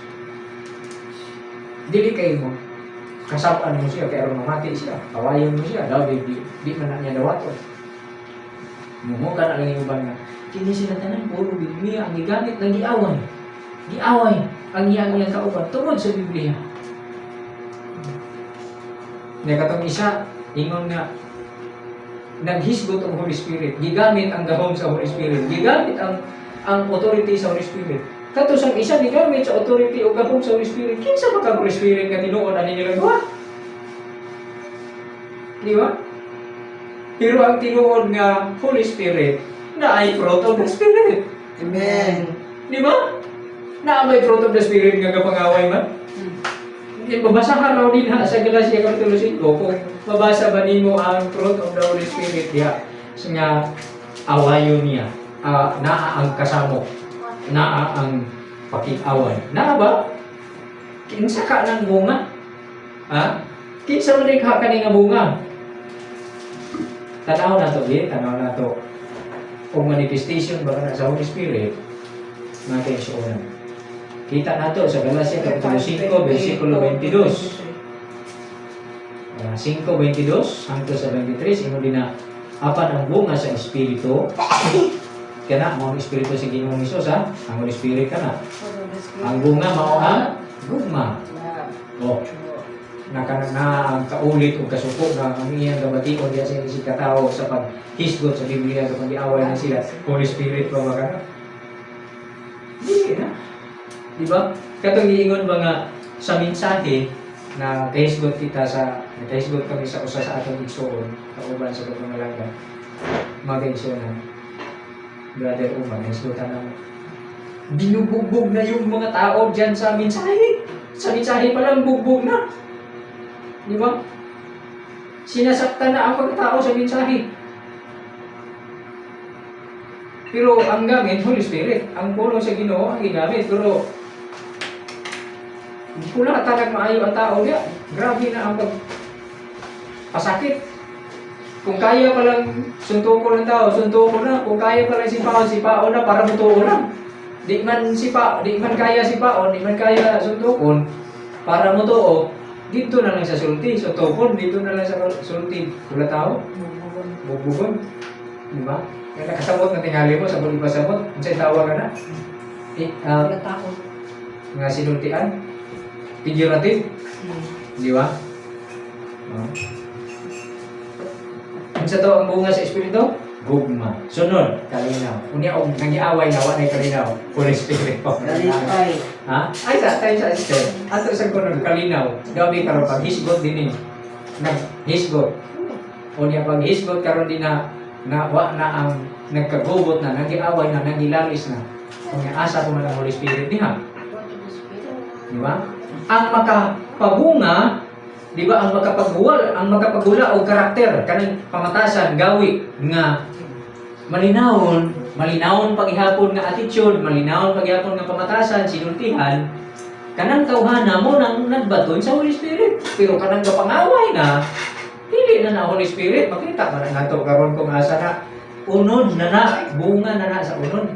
Dili kayo mo. Kasapaan mo siya, kaya rin mamati siya. Kawayan mo siya, daw di man na niya dawato. Mumuka na lang yung uban nga. Kini sila tanan, puro Biblia, ang gigamit ng giaway. Giaway ang iyang kauban tungod sa Biblia. Katong isa, ingon nga, naghisgot ang Holy Spirit. Gigamit ang gahom sa Holy Spirit. Gigamit ang authority sa Holy Spirit. Kato sang isa gigamit sa authority o gahom sa Holy Spirit. Kinsa ba ka Holy Spirit nga tinuod ani nila duha? Di ba? Pero ang tinuod nga Holy Spirit na ay fruit of the Spirit. Amen. Di ba? Na may fruit of the Spirit nga kapangaway man. Babasa ka raw din ha sa Galatia Kapitulo 5 kung mabasa ba nimo ang fruit of the Holy Spirit diha nga awayon niya, naa ang kasamo, naa ang pakikaway. Naa ba? Kinsa ka ng bunga? Ha? Kinsa man ka kani nga bunga? Tanaw na to, tanaw na to. Kung manifestation ba na sa Holy Spirit, mga kaisuunan. Kita na to sa Galatia Kapitulo 5, versikulo 22. 5:22 hangtod sa 23, imo din na apan ang bunga sa Espiritu. Kana mo ang Espiritu sa Ginoong Hesus ha? Ang Holy Spirit kana. Ang bunga mao ang gugma. Oh. Na ang kaulit o kasuko na ang iyang gabation diya sa isip katao sa paghisgot sa Biblia sa pag-iaway na sila. Holy Spirit pa ba? Hindi na. Diba? Katong giingon ba nga sa mensahe na kahisgot kita kahisgot kami sa usa sa atong igsoon, kauban sa pagmamalaga. Mga kaigsoon, brother Uman, kahisgotan na binubugbog na yung mga tao dyan sa mensahe. Sa mensahe pa lang bugbog na. Di ba? Sinasaktan na ang mga tao sa mensahe. Pero ang gamit, Holy Spirit. Ang pulong sa Ginoo ang gigamit. Pero hindi ko na talagang maayo ang tao niya. Grabe na ang pagpasakit. Kung kaya palang suntuko ng tao, suntuko na. Kung kaya palang sipaon na para mutuo na. Di man kaya sipaon, di man kaya suntukon para mutuo. Dito na lang sa sulti, so topon, dito na lang sa sulti. Wala tao? Bubugon. Diba? Kaya nakasamot na tingali mo, sabon ipasabot. Kung sa'y tawa ka na. Wala tao. Nga sinultian. Figurative. Di ba? Kung sa to ang bunga sa Espiritu? Gugma. Sunod, kalinaw. Unya og nagiaway na wala kalinaw. Holy Spirit pa. Nalipay. Ha? Ay sa tayo sa sister. Ato sa kuno kalinaw. Gabi karon pag hisgot din ni. Naghisgot. Unya pag hisgot karon din na wa na ang nagkagubot na, nagiaway na, nagilalis na. Unya asa ko man ang Holy Spirit diha. Di ba? Ang makapabunga, di ba, ang makapagula o karakter kanang pamatasan gawi nga malinawon paghihapon nga attitude, malinawon paghihapon nga pamatasan, sinultihan, kanang tawhana mo nang nagbaton sa Holy Spirit. Pero kanang kapangaway na, dili na Holy Spirit, makita ba na nato karon kung asa na unod na bunga na sa unod,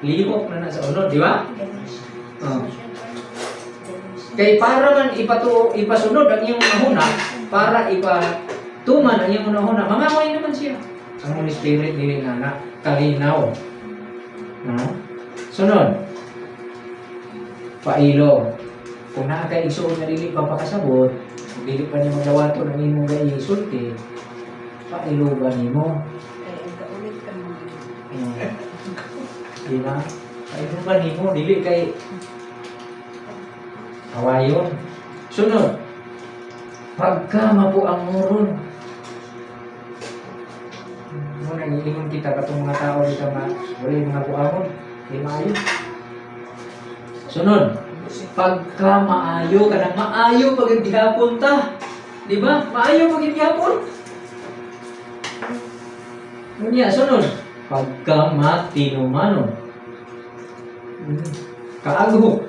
lihok na sa unod, di ba? Kay para man ipasunod ang iyong unahuna, para ipatuman ang iyong unahuna, mangaway naman siya. Ang Holy Spirit dili na kalinaw. Sunod. Pailo. Kung nakakay igsuon na dili pa pakasabot, dili pa niya magawato ng imong isulti, pailo ba nimo? Kaulit ka mo. Di ba? Pailo ba nimo? Dili kay kawayon. Sunod. Pagka mapo ang muron. Muna giingon kita katong mga tao dito nga wala mga puamon, di maayo. Sunod. Pagka maayo ka na, maayo pag gihapon ta. Di ba? Maayo pag gihapon. Unya, sunod. Pagka matinumanon. Kaagho.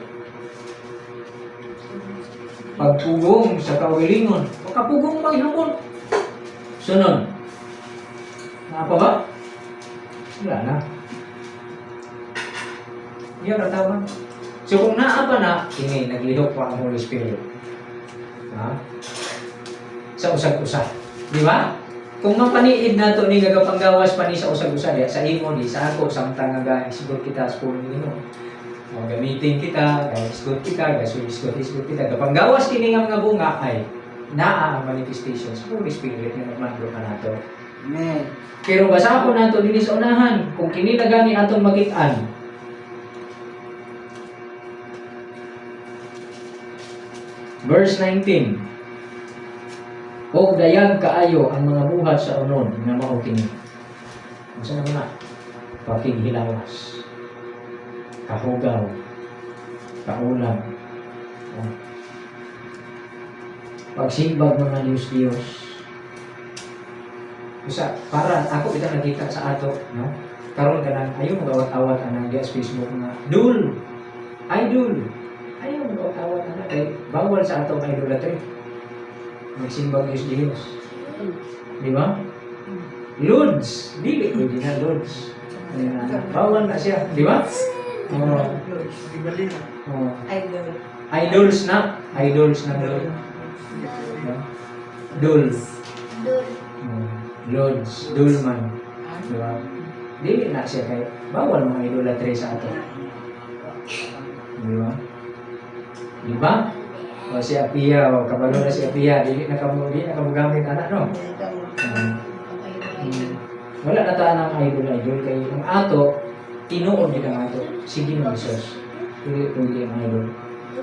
Pagpugong sa kawilingon. Pagkapugong maghapon. Sunod. Apa ba? Wala na. Yan ang tama. So kung naapa na, ini naglihok pa ang Holy Spirit. Ha? Sa usag-usag. Di ba? Kung mapaniid na to ni gagapanggawas pa ni sa usag-usag, sa imo ni sa ako samtang nga isgot kita sa puno nimo. O gamitin kita, isgot kita, isgot kita. Gapanggawas kini nga mga bunga ay naa ang manifestation sa Holy Spirit nga nagmando ka nato. Amen. Pero basa ko nato dinhi sa unahan kung kini na gani atong makit-an. Verse 19. O dayag kaayo ang mga buhat sa unon nga mao kini. Unsa na mga pakighilawas, kahugaw, kaulam, pagsimbag mga Diyos. Usa para ako kita nakita sa ato, no? Karon kanang ayo mag-awat-awat anang sa Facebook nga idol. Ayaw mag-awat na kay bawal sa atong idolatry. Magsimbang Diyos. Di ba? Lods. Dili ko din na Lods. Bawal na siya. Di ba? Idols na. Idols na Lord. Lods. Dulman. Di ba? Dili na siya kay bawal mga idolatry sa ato. Di ba? Diba? O si Apia, o kabalo na si Apia, hindi na kamugamit anak, no? Wala na taan ang idol kay ang ato, tinuod din ang ato. Sige mo, Jesus. Hindi ang idol.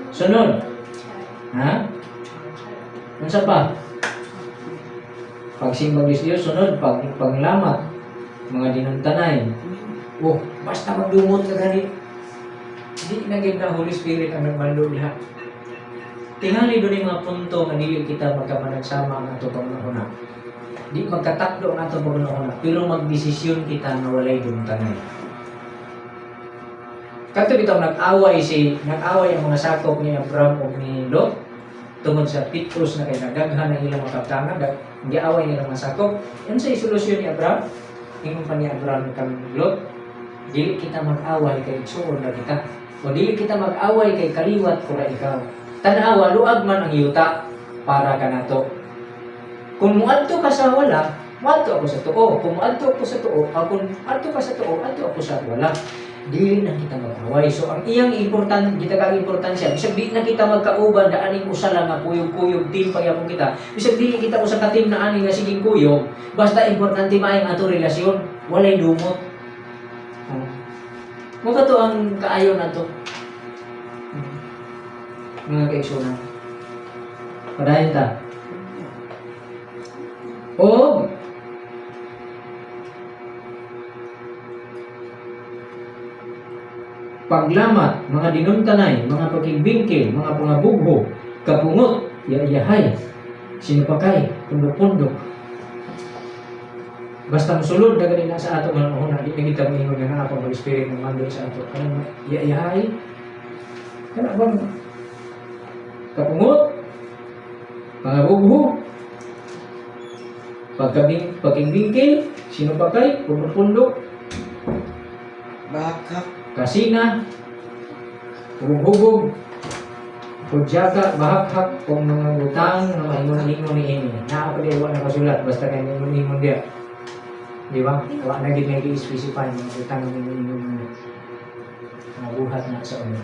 Sunod. Ha? Unsa pa? Pagsimbang Diyos, sunod. Paglamat. Mga dinuntanay. Oh, basta magdumot ka gani. Hindi naging na Holy Spirit ang nagmando diha. Tingali doon yung mga punto nga dili kita magkamanagsama ang ato pangunahuna. Di magkatakdo ang ato pangunahuna, pero magdesisyon kita na walay dumtanay. Kato bitaw nag-away ang mga sakop ni Abraham o ni Lot tungod sa Petrus na kay nagdaghan ang ilang makaptangan, giaway nila mga sakop. Yan sa solusyon ni Abraham, ingon pa ni Abraham kang Lot, dili kita mag-away kay suod na kita. O dili kita mag-away kay kaliwat kura ikaw. Tanawa, luag man ang yuta para ka nato. Kung muadto ka sa wala, muadto ako sa tuo. Kung muadto ako sa tuo, kung muadto ka sa tuo, adto ako sa wala. Dili na kita mag-away. So ang iyang kita importansya, bisag di na kita magkauban da aning usa lang nga kuyog-kuyog team pagyapon kita. Bisag dili kita usa ka team na ani nga siging kuyog, basta importante maayong ato relasyon, walay dumot. Mo to ang kaayo nato. Mga kaigsunan. Padayon ta. O paglamat, mga dinuntanay, mga pakigbingkil, mga pangabugho, kapungot, yayahay, sinupakay, pundok-pundok. Basta musulod na ganina sa ato mga mahuna, di na kita maingon nga ako ng Spirit ng mando sa ato. Kanang yayahay, kanang bang kapungot, pangabugho, pakigbingkil, sinupakay, pundok-pundok, Bakak. kasina, hubog-hubog, kudyaka, bahak-hak, kung mga butang na maingon-ingon ni ini. Nakapaliwa na kasulat, basta kayo maingon-ingon dia. Di ba? Wala na din may i-specify mga butang na maingon-ingon mo. Mga buhat na sa ulo.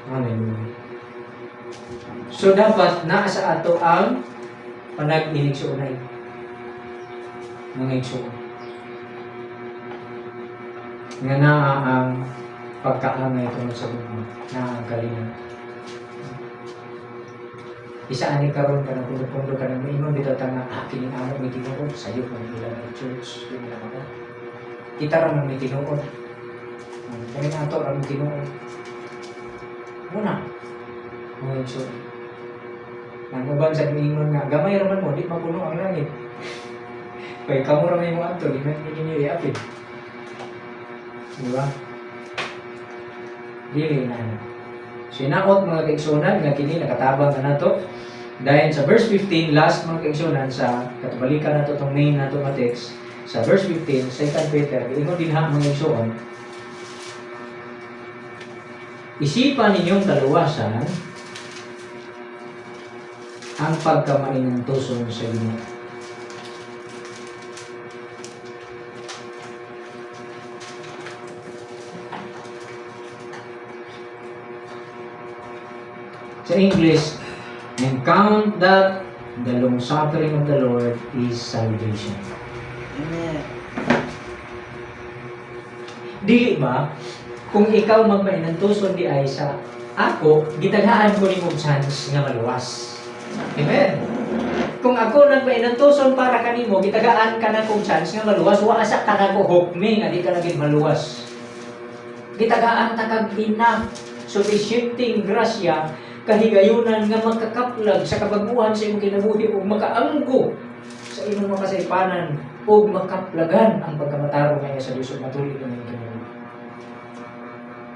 Hallelujah. So dapat naa sa ato ang panag-inig sa unay. Mga igsoon. Nga naa ang pagkaangay tungkol sa buhay na ang kalingan. Isa ani karon ka ng pundo-pundo ka ng maingon dito tanga kining amo may tinuod sayo pa nila ng church din na ako. Kita ra man may tinuod. Kami nato ang Ginoo. Muna. Mga igsoon. Ang uban sa ingon nga gamay raman mo di mapuno ang langit. Kaya kamo ra may mo adto di man ninyo iapid. Di ba? Dili na. Sinaot mga kaigsunan nga kini nakatabang na nato. Dahil sa verse 15 last mga kaigsunan sa katubalikan nato tong main nato nga text sa verse 15 2 Peter ingon din ha mga igsuon. Isipan ninyong kaluwasan ang pagkamainantuson sa Ginoo. Sa English, and count that the long suffering of the Lord is salvation. Amen. Dili ba, kung ikaw magmainantuson di ay sa ako, gitaghaan ko ni mong chance nga maluwas. Amen. Kung ako nagmainantuson para kanimo, gitagaan ka na kong chance nga maluwas, wasa ka na ko hukmi nga di ka lagi maluwas. Gitagaan ta kag enough sufficienting grasya kahigayunan nga makakaplag sa kabaguhan sa imong kinabuhi ug makaanggo sa imong makasaypanan ug makaplagan ang pagkamatarong nga sa Dios ug matuloy ka ng kinabuhi.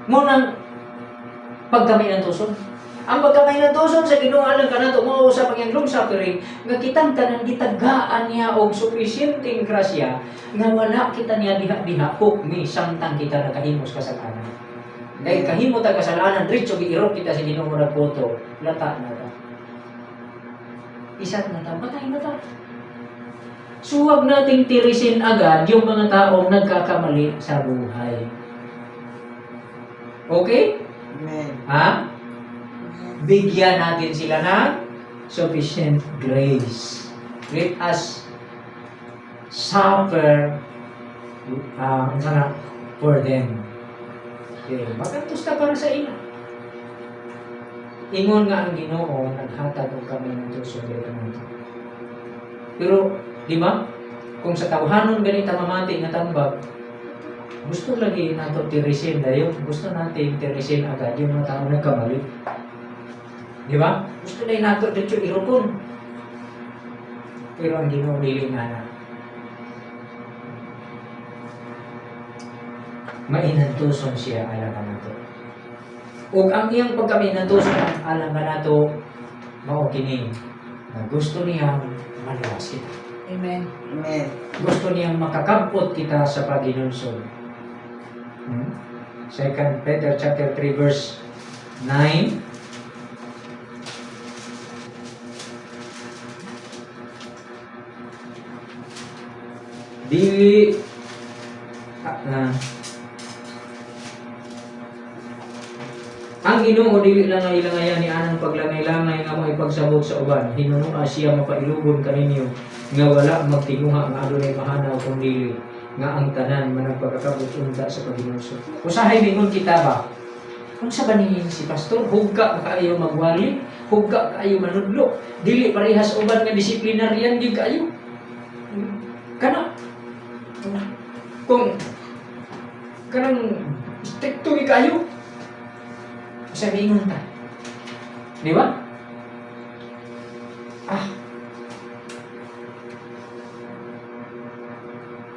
Ngunang pagkamainantuson. Ang pagkamainantuson sa Ginoo alang kanato mao sa pangyang long suffering nga kitang tanan gitagaan niya og sufficienting grasya nga wala kita niya diha-diha hukmi samtang kita nakahimos kasalanan. Dahil kahimo ta kasalanan diretso giirot kita sa Ginoo murag boto, lata na ta. Isat na ta, patay na ta. So huwag nating tirisin agad yung mga taong nagkakamali sa buhay. Okay? Amen. Ha? Bigyan natin sila ng sufficient grace. Let us suffer for them. Okay. Magantos ta para sa ina. Ingon nga ang Ginoo, naghatag og kami ng Diyos sa nato. Pero, di ba? Kung sa tawhanon ganita mamati nga tambag, gusto lagi nato tirisin dayon. Gusto natin tirisin agad yung mga tao nagkamali. Di ba? Gusto na nato dito irupon. Pero ang Ginoo dili na. Mainantuson siya alang nato. Ug ang iyang pagkaminantuson alang nato mao kini na gusto niya maluwas kita. Amen. Amen. Gusto niyang makakabot kita sa paginunsod. 2 Peter chapter 3 verse 9. Dili ang Ginoo dili lang nga ilangayan ni anang paglangay-langay nga mga ipagsabot sa uban. Hinunua siya mapailugon kaninyo nga wala magtinguha nga adunay mahanaw kung dili nga ang tanan managpagkakabot unta sa paginunso. Usahay mingon kita ba? Kung sa banihin si pastor, hugga kaayo magwali, hugga kaayo manudlo, dili parehas uban nga disiplinaryan gyud kaayo. Kana kung kanang stricto gi kaayo. Sabihin ta. Di ba?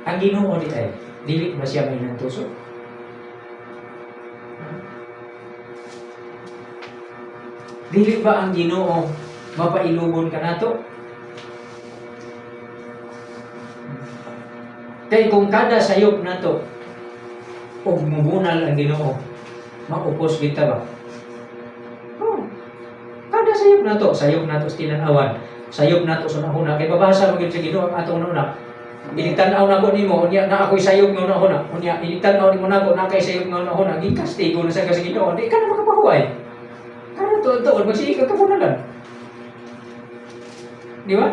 Ang Ginoo di ay dili ba siya may nantuso? Dili ba ang Ginoo mapailugon ka nato? Kay kung kada sayop nato ug mubunal ang Ginoo, maupos kita ba? Kada sayop nato sa tinan-awan, sayop nato sa nahuna kay babasa mo gyud sa Ginoo ang atong nuna. Initanaw na ko nimo unya na ako'y sayop nga nahuna. Unya initanaw nimo nako na kay sayop nga nahuna, gikastigo na sa Ginoo. Di ka na makapahuway. Kada tuod-tuod magsige ka kabunalan. Di ba?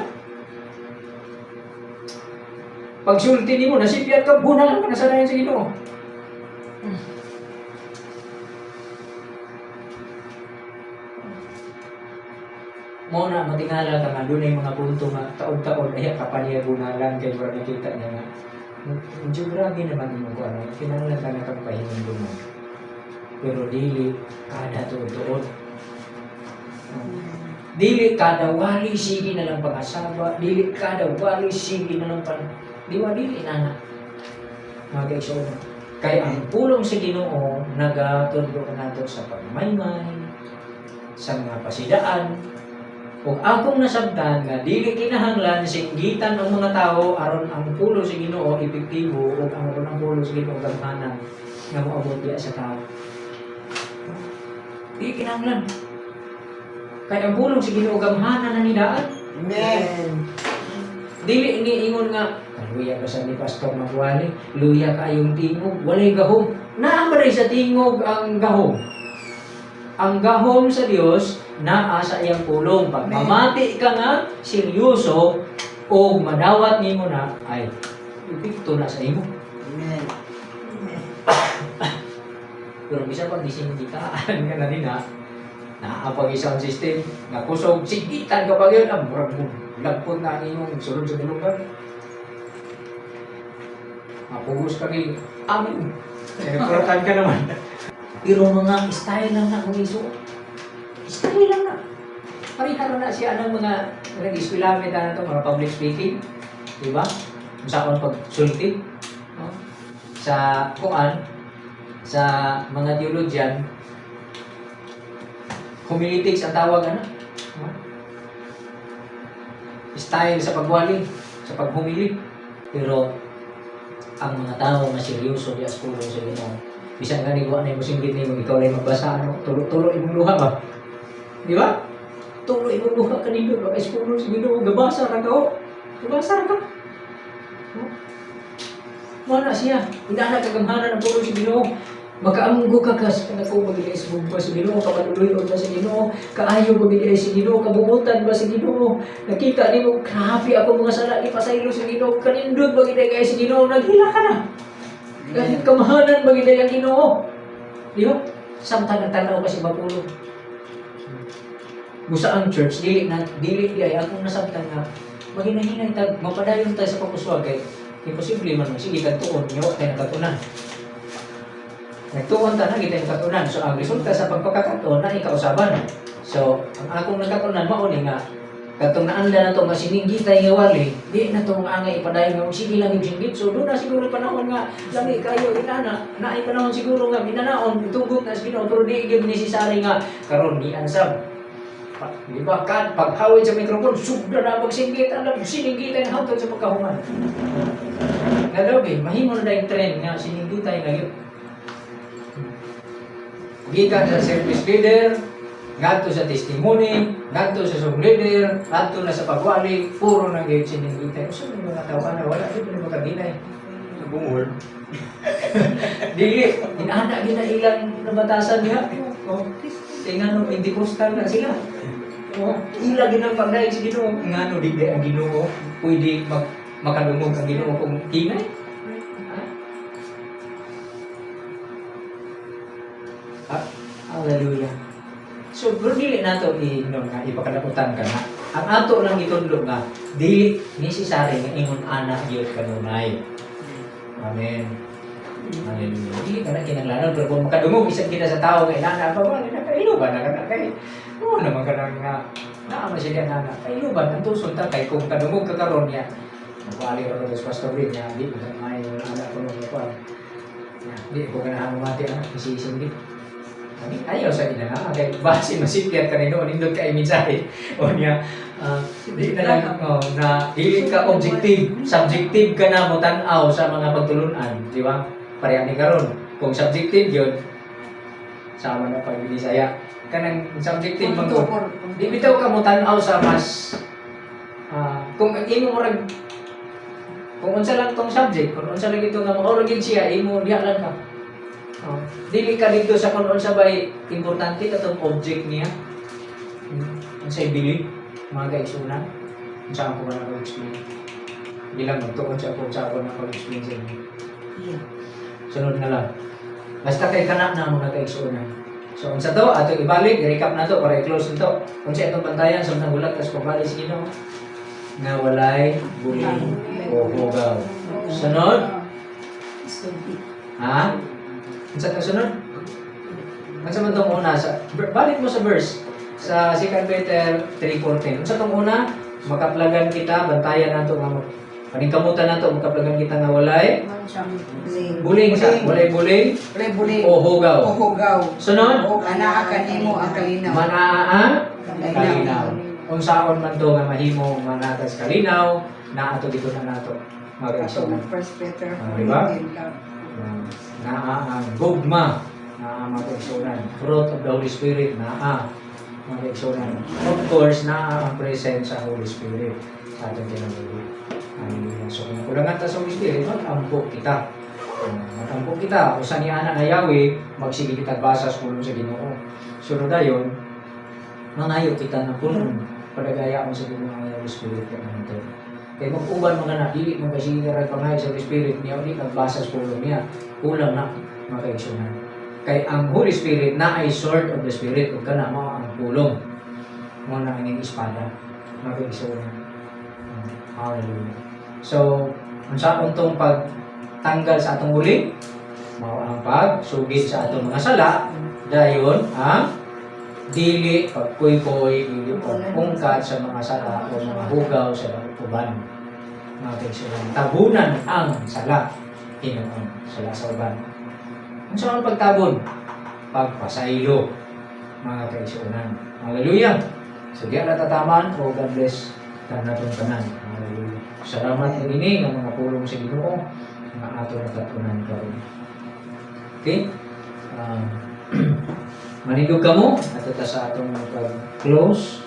Pag sulti nimo nasipyat ka bunalan ka na sa dayon sa Ginoo. Mo na matingala ka nga dunay mga punto nga taon-taon ay kapaniya bunalan kay wala nakita niya nga. Medyo grabe naman mo ko ano, kinahanglan ka na kagpahingon mo. pero dili kada tuod-tuod. Dili kada wali sige na lang pag-asawa, dili kada wali sige na lang dili na. Mga kaigsoon. Kaya ang pulong sa Ginoo nagatudlo nato sa pagmaymay, sa mga pasidaan, ug akong nasabtan nga dili kinahanglan singgitan ang mga tao aron ang pulong sa Ginoo epektibo ug ang pulong sa Ginoo gamhanan nga moabot diya sa tao. Dili kinahanglan. Kaya ang pulong sa Ginoo gamhanan na nidaan. Amen. Dili iniingon nga luya ka sa ni Pastor Magwali, luya ka yung tingog, walay gahom. Naamay sa tingog ang gahom. Ang gahom sa Dios naa sa iyang pulong. Pag mamati ka nga seryoso o madawat nimo na ay epekto na sa imo. Amen. Pero bisa pag disinggitaan ka na din ha, naapag isang system na kusog sigitan kapag yun ang murag mo lagpot na inyong sulod sa lugar. Mapugos ka rin, amin. Puratan ka naman. Pero mga style lang na kung iso. Style lang na. Pariharo na siya ng mga nag-eskwilame na ito, mga public speaking. Diba? Masakon pagsulti. No? Sa kuan, sa mga theologian, homiletics ang tawag ano? No? Style sa pagwali, sa paghumili. Pero ang mga tao na seryoso di askulo sa Ginoo. Bisan nga niwa na mo singgit nimo ikaw lay magbasa ano, tulo-tulo imong luha ba? Di ba? Tulo imong luha kanino ba askulo sa Ginoo, gabasa ra ka. Gabasa ra ka. Mo na siya, inana kagamhanan ang pulong sa Ginoo. Makaamgo ka kas kanako magigay sa bugba sa Ginoo, kapaluloy ba sa Ginoo, kaayo magigay sa Ginoo, kabubutan ba sa Ginoo. Nakita nimo grabe ako mga sala ni pasaylo sa Ginoo, kanindot magigay kay sa Ginoo, naghila ka na. Kahit kamahanan magigay ang Ginoo. Di ba? Samtang nagtanaw kasi mapulong. Busa ang church dili di ay akong nasabtan nga maginahinay tag mapadayon tayo sa pagkuswag kay imposible man sige kadtuon nyo kay nakatunan. Nagtuon ta na kita yung katunan. So, ang resulta sa pagpagkakatuon na ikausaban. So, ang akong nagkatunan, mauni nga, katong naanda na ito, nga sininggitay nga wali, di na ito nga angay ipadayon nga, sige lang yung singgit. So, doon na siguro panahon nga, lami kayo, inana, naay panahon siguro nga, minanaon, tugot na siguro, pero di yung necessary nga, karon ni ansab. Di ba, paghawid sa mikrofon, subra na magsinggit, alam, sininggitay na hawtod sa pagkahuman. Nalabi, mahimo na yung trend nga, sininggitay na yun. Gikan sa service leader, ngadto sa testimony, ngadto sa song leader, ngadto na sa pagwali, puro na gayud sininggitan. Usa man mga tawo na wala gyud mo kaginay. Sa bungol. Dili, inana gina ilang nabatasan niya. Oh, tingnan no Pentecostal na sila. Oh, ila ginang pagdaig sa Ginoo. Ngano di ang Ginoo pwede makadungog ang Ginoo kung kinay. Hallelujah. So, pero dili nato nga ipakalaputan ka na. Ang ato lang itudlo nga, dili necessary nga ingon ana gyud kanunay. Amen. Hallelujah. Dili ka na kinahanglan pero kung makadungog isang kita sa tao kay nana pa ba na kailuban na kana kay. Oo naman ka nga naa siya nana. Kailuban ang tusod ta kay kung kadungog ka karon niya. Magwali ra sa pastor rin niya, di ba may ana ko no ko. Di ko kana mati ana isisingit. Ayaw sa ina nga, kaya base masipyat ka nino, nindot ka iminsahe. O niya, di na lang, na dili ka objective, subjective ka na mo tanaw sa mga pagtulunan, di ba? Pareha ni karon. Kung subjective yun, sama na pag-Bisaya. Kanang subjective man ko. Di bitaw ka mo tanaw sa mas, kung imo mo rag, kung unsa lang tong subject, kung unsa lang ito nga maoragin siya, imo diha lang ka. Dili ka dito sa kung unsa bay importante katong object niya. Unsay bili mga kaigsunan. Unsa ako ba na explain? Di lang magtuon sa ako na explain sa inyo. Sunod na lang. Basta kay kana na mga kaigsunan. So unsa to ato ibalik, i-recap na to para i-close nito. Unsa itong bantayan sa nang ulat kas pabalik sa Ginoo nga walay bulig o hugaw. Sunod? Ha? Unsa ka sunod? Unsa man tong una sa balik mo sa verse sa 2 Peter 3:14. Unsa tong una? Makaplagan kita, bantayan nato nga paningkamutan nato makaplagan kita nga walay Man siyang buling. buling sa walay buling Buling. o hugaw. O hugaw. Sunod, O anaa kanimo ang kalinaw. manaa Kalinaw. kalinaw. Unsaon man to nga mahimo manatas kalinaw, naato dito na nato. Mag-aksyon. First Peter. Diba? Naa ang gugma, naa mag-aksyonan. Fruit of the Holy Spirit, naa mag-aksyonan. Of course, naa ang presence sa Holy Spirit sa ating kinabuhi. Hallelujah. So kung kulangan ta sa Holy Spirit, mag-ampo kita. Mag-ampo kita. Kung saan niya na Yahweh, magsige kita basa sa pulong sa Ginoo. Sunod dayon, mangayo kita ng pulong. Padagaya mo sa Ginoo ang Holy Spirit ka naman. Kaya mag-uban mga na, dili mo kasi ray pangay sa Holy Spirit niya, hindi nagbasa sa pulong niya. Kulang na makaigsunan. Kaya ang Holy Spirit na ay sword of the Spirit, kung ka na mo ang pulong. Mo na ang espada. Makaigsunan. Hallelujah. So, unsa untong pagtanggal sa atong uli? Mao ang pagsugid sa atong mga sala, dayon ang dili pagkuy-kuy, dili pagpungkat sa mga sala o mga hugaw sa uban. Mga kaigsunan, tabunan ang sala, Pinoon, sala sa uban. Unsa ang pagtabon? Pagpasaylo, mga kaigsunan. Hallelujah. So, diyan natataman o God bless ka natong tanan. Hallelujah. Salamat ng ini ng mga pulong sa Ginoo nga ato natatunan karon. Okay? Manindog ka mo, ato ta sa atong pag-close.